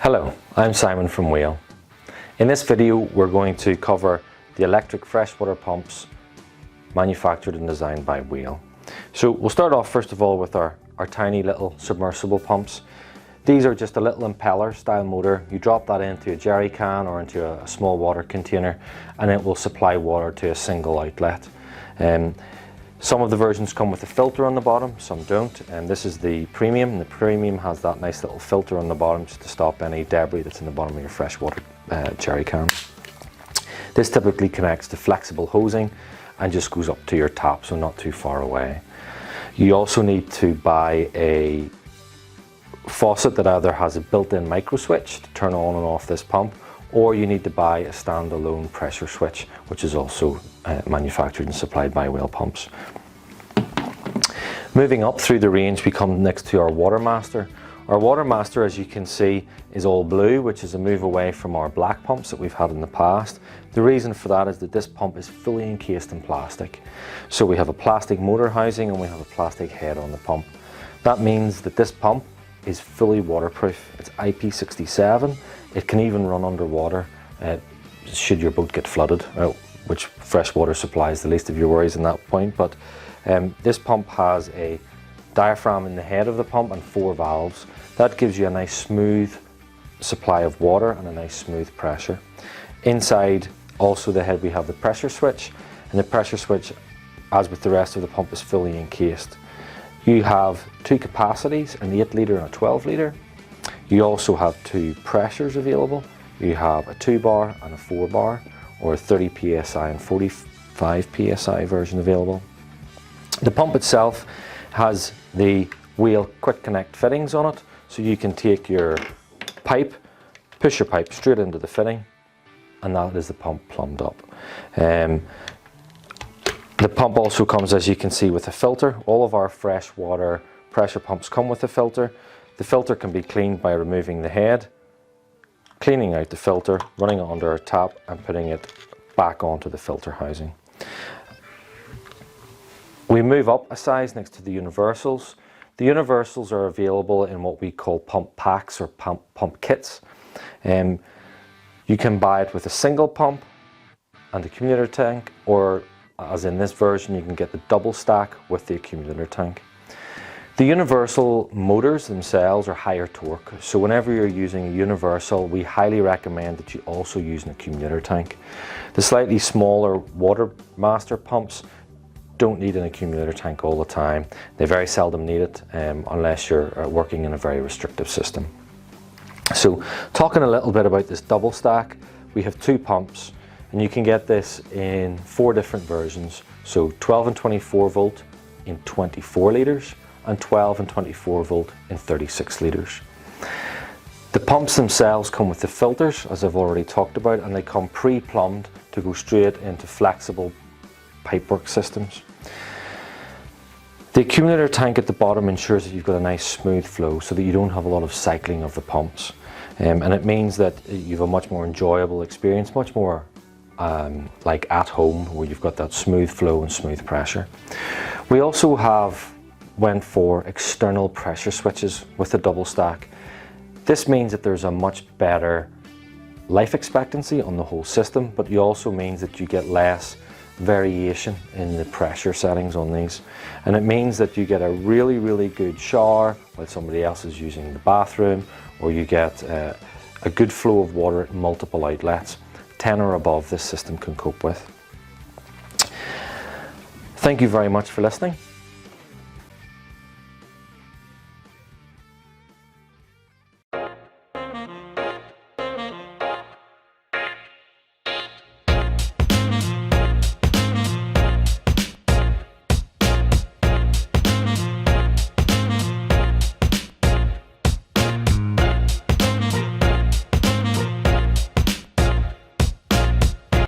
Hello, I'm Simon from Wheel. In this video we're going to cover the electric freshwater pumps manufactured and designed by Wheel. So we'll start off first of all with our tiny little submersible pumps. These are just a little impeller style motor. You drop that into a jerry can or into a small water container and it will supply water to a single outlet. Some of the versions come with a filter on the bottom, some don't, and this is the premium. The premium has that nice little filter on the bottom just to stop any debris that's in the bottom of your freshwater jerry can. This typically connects to flexible hosing and just goes up to your tap, so not too far away. You also need to buy a faucet that either has a built-in micro switch to turn on and off this pump, or you need to buy a standalone pressure switch, which is also manufactured and supplied by Wheel pumps. Moving up through the range, we come next to our Watermaster. Our Watermaster, as you can see, is all blue, which is a move away from our black pumps that we've had in the past. The reason for that is that this pump is fully encased in plastic. So we have a plastic motor housing and we have a plastic head on the pump. That means that this pump is fully waterproof. It's IP67. It can even run underwater should your boat get flooded, which freshwater supply is the least of your worries in that point. But this pump has a diaphragm in the head of the pump and 4 valves. That gives you a nice smooth supply of water and a nice smooth pressure. Inside also the head we have the pressure switch, and the pressure switch, as with the rest of the pump, is fully encased. You have 2 capacities, an 8 litre and a 12 litre. You also have 2 pressures available. You have a 2 bar and a 4 bar, or a 30 psi and 45 psi version available. The pump itself has the Wheel quick connect fittings on it, so you can take your pipe, push your pipe straight into the fitting, and that is the pump plumbed up. The pump also comes, as you can see, with a filter. All of our freshwater pressure pumps come with a filter. The filter can be cleaned by removing the head, cleaning out the filter, running it under a tap and putting it back onto the filter housing. We move up a size next to the universals. The universals are available in what we call pump packs or pump kits. You can buy it with a single pump and the accumulator tank, or as in this version you can get the double stack with the accumulator tank. The universal motors themselves are higher torque, so whenever you're using a universal, we highly recommend that you also use an accumulator tank. The slightly smaller Watermaster pumps don't need an accumulator tank all the time. They very seldom need it unless you're working in a very restrictive system. So talking a little bit about this double stack, we have 2 pumps and you can get this in 4 different versions. So 12 and 24 volt in 24 litres and 12 and 24 volt in 36 litres. The pumps themselves come with the filters, as I've already talked about, and they come pre-plumbed to go straight into flexible pipework systems. The accumulator tank at the bottom ensures that you've got a nice smooth flow so that you don't have a lot of cycling of the pumps, and it means that you have a much more enjoyable experience, much more like at home, where you've got that smooth flow and smooth pressure. We also went for external pressure switches with the double stack. This means that there's a much better life expectancy on the whole system, but it also means that you get less variation in the pressure settings on these, and it means that you get a really good shower while somebody else is using the bathroom, or you get a good flow of water at multiple outlets. 10 or above this system can cope with. Thank you very much for listening.